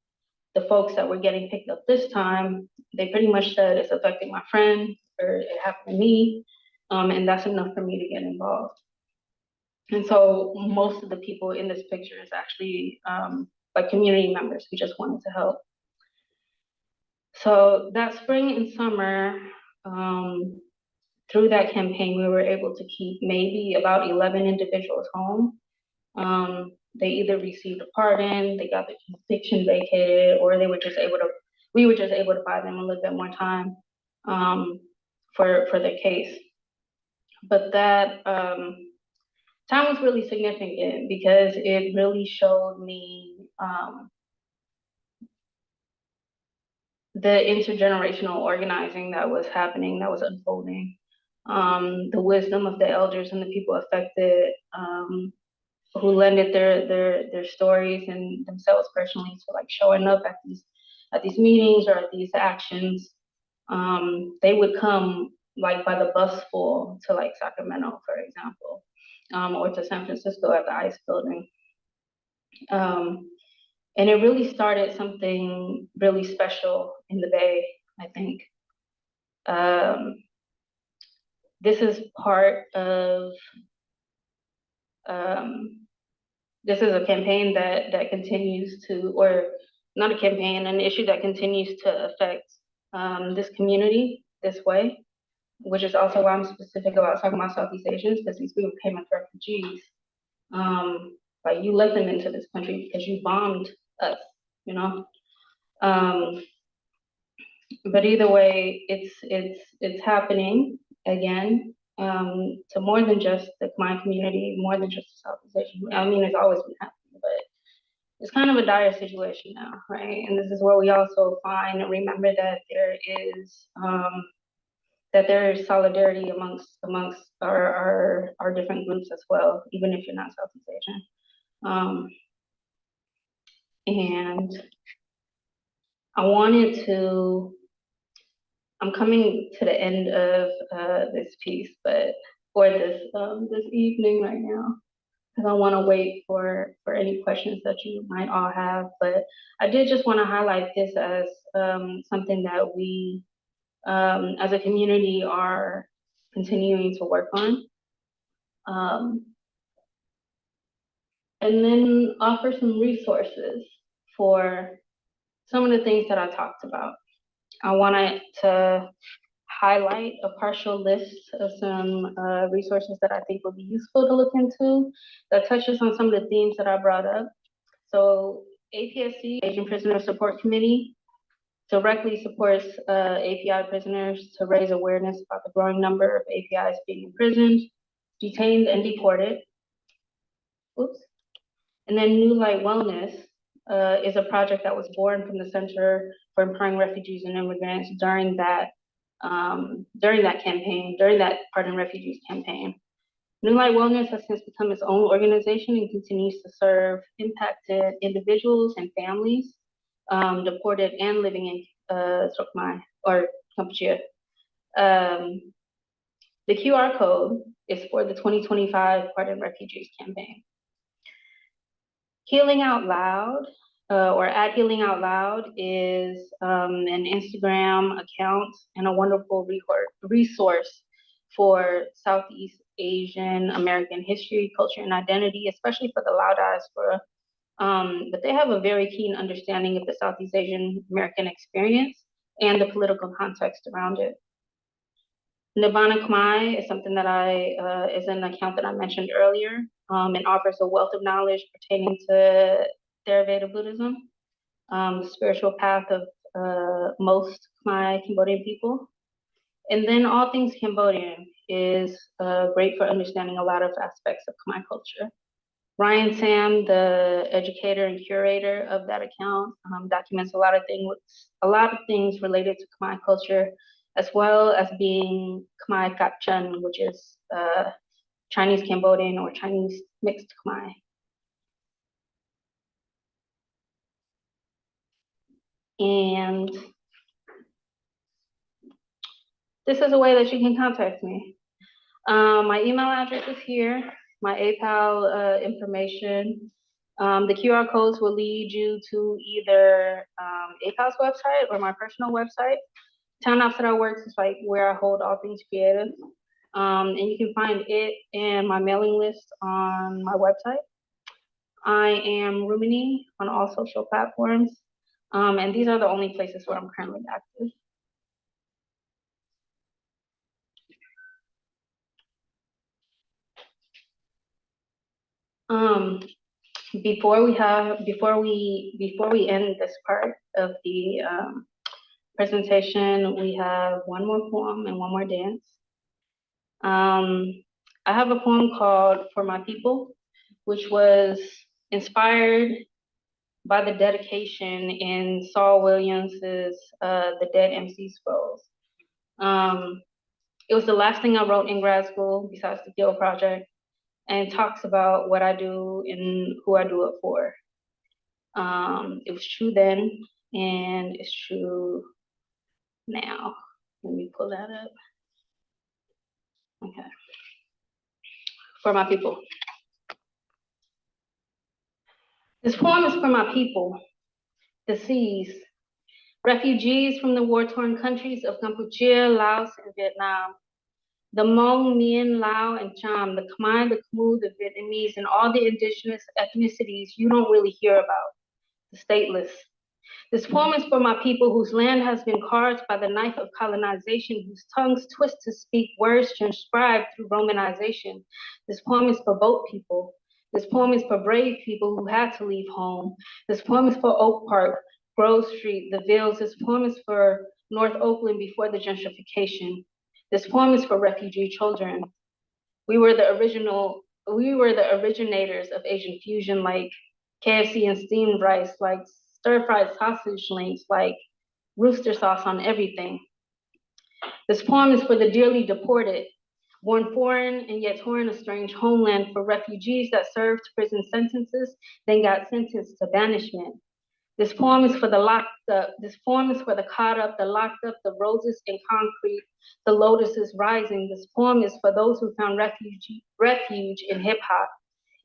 the folks that were getting picked up this time, they pretty much said it's affecting my friend or it happened to me, and that's enough for me to get involved. And so most of the people in this picture is actually like community members who just wanted to help. So that spring and summer, through that campaign, we were able to keep maybe about 11 individuals home. They either received a pardon, they got the conviction vacated, or we were just able to buy them a little bit more time for their case. But that time was really significant because it really showed me the intergenerational organizing that was happening, that was unfolding. The wisdom of the elders and the people affected, who lended their stories and themselves personally to like showing up at these meetings or at these actions. They would come like by the bus full to like Sacramento, for example, or to San Francisco at the ICE building. And it really started something really special in the Bay, I think. This is part of, this is a campaign that continues to, or not a campaign, an issue that continues to affect this community this way, which is also why I'm specific about talking about Southeast Asians, because these people came as refugees. Like you let them into this country because you bombed us, you know? But either way, it's happening again, to more than just the Khmer community, more than just the Southeast Asian. I mean, it's always been happening, but it's kind of a dire situation now, right? And this is where we also find and remember that there is solidarity amongst our different groups as well, even if you're not Southeast Asian. And I'm coming to the end of this piece, or this evening right now, because I want to wait for any questions that you might all have. But I did just want to highlight this as something that we, as a community, are continuing to work on. And then offer some resources for some of the things that I talked about. I wanted to highlight a partial list of some resources that I think would be useful to look into that touches on some of the themes that I brought up. So APSC, Asian Prisoner Support Committee, directly supports API prisoners to raise awareness about the growing number of APIs being imprisoned, detained, and deported. Oops. And then New Light Wellness is a project that was born from the Center for Empowering Refugees and Immigrants during that campaign, during that Pardon Refugees campaign. New Light Wellness has since become its own organization and continues to serve impacted individuals and families deported and living in Khmae or Kampuchea. The QR code is for the 2025 Pardon Refugees campaign. Healing Out Loud, or at Healing Out Loud, is an Instagram account and a wonderful resource for Southeast Asian American history, culture, and identity, especially for the Lao diaspora. But they have a very keen understanding of the Southeast Asian American experience and the political context around it. Nibbana Khmae is something that is an account that I mentioned earlier, and offers a wealth of knowledge pertaining to Theravada Buddhism, the spiritual path of most Khmer Cambodian people. And then All Things Cambodian is great for understanding a lot of aspects of Khmer culture. Ryan Sam, the educator and curator of that account, documents a lot of things related to Khmer culture, as well as being Khmer Kapchun, which is Chinese Cambodian or Chinese mixed Khmer. And this is a way that you can contact me. My email address is here, my AYPAL information. The QR codes will lead you to either AYPAL's website or my personal website. Town Outside Works is like where I hold all things creative. And you can find it and my mailing list on my website. I am Rhumanee on all social platforms. And these are the only places where I'm currently active. Before we end this part of the presentation, we have one more poem and one more dance. I have a poem called For My People, which was inspired by the dedication in Saul Williams's The Dead MC Scrolls. It was the last thing I wrote in grad school besides the Guild Project, and talks about what I do and who I do it for. It was true then, and it's true now. Let me pull that up. Okay. For my people. This poem is for my people, the seas, refugees from the war-torn countries of Kampuchea, Laos, and Vietnam. The Hmong, Mien, Lao, and Cham, the Khmer, the Khmu, the Vietnamese, and all the indigenous ethnicities you don't really hear about, the stateless. This poem is for my people whose land has been carved by the knife of colonization, whose tongues twist to speak words transcribed through Romanization. This poem is for boat people. This poem is for brave people who had to leave home. This poem is for Oak Park, Grove Street, the Villes. This poem is for North Oakland before the gentrification. This poem is for refugee children. We were the originators of Asian fusion, like KFC and steamed rice, like stir-fried sausage links, like rooster sauce on everything. This poem is for the dearly deported, born foreign and yet torn a strange homeland, for refugees that served prison sentences, then got sentenced to banishment. This poem is for the locked up. This poem is for the caught up, the locked up, the roses in concrete, the lotuses rising. This poem is for those who found refuge in hip hop.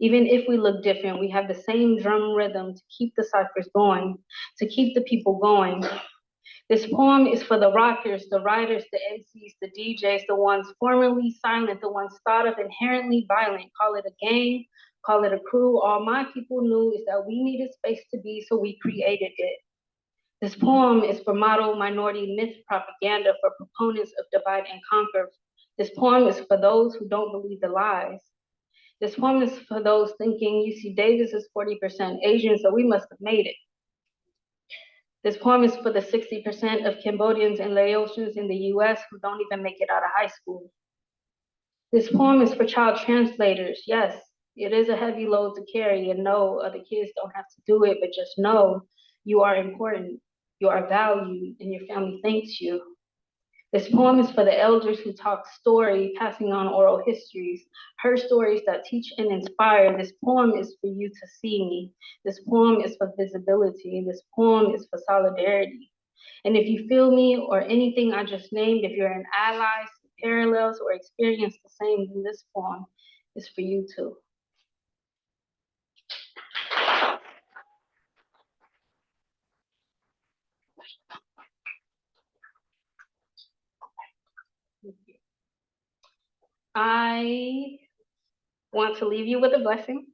Even if we look different, we have the same drum rhythm to keep the ciphers going, to keep the people going. This poem is for the rockers, the writers, the MCs, the DJs, the ones formerly silent, the ones thought of inherently violent. Call it a gang, call it a crew. All my people knew is that we needed space to be, so we created it. This poem is for model minority myth propaganda, for proponents of divide and conquer. This poem is for those who don't believe the lies. This poem is for those thinking UC Davis is 40% Asian, so we must have made it. This poem is for the 60% of Cambodians and Laotians in the US who don't even make it out of high school. This poem is for child translators. Yes, it is a heavy load to carry, and no, other kids don't have to do it, but just know you are important, you are valued, and your family thanks you. This poem is for the elders who talk story, passing on oral histories, her stories that teach and inspire. This poem is for you to see me. This poem is for visibility. This poem is for solidarity. And if you feel me or anything I just named, if you're an ally, parallels, or experience the same, then this poem is for you too. I want to leave you with a blessing.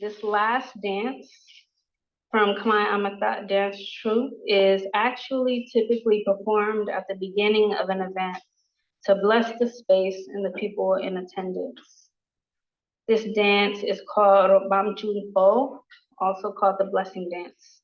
This last dance from Khmer Amathak Dance Troupe is actually typically performed at the beginning of an event to bless the space and the people in attendance. This dance is called Bam Chun Po, also called the Blessing Dance.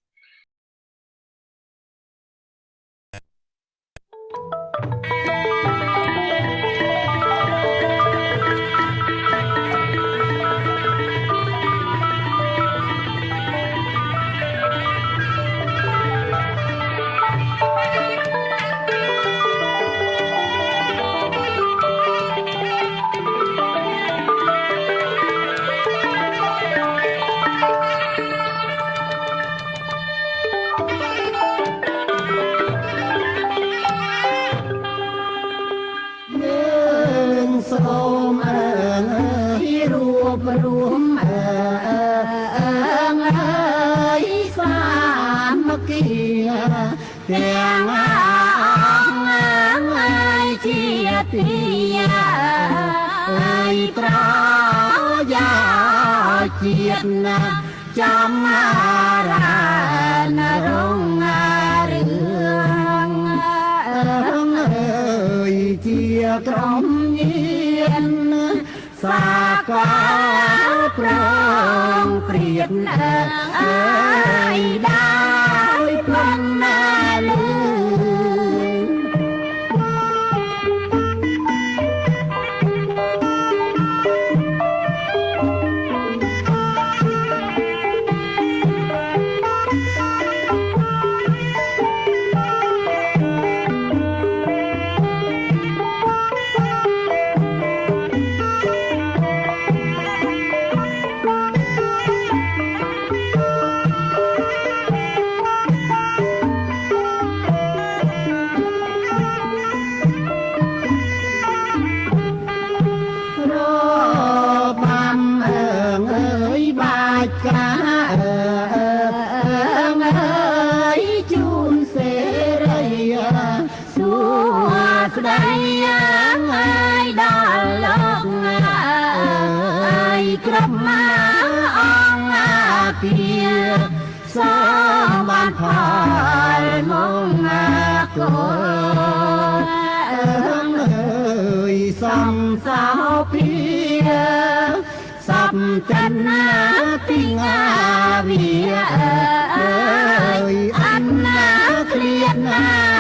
Anna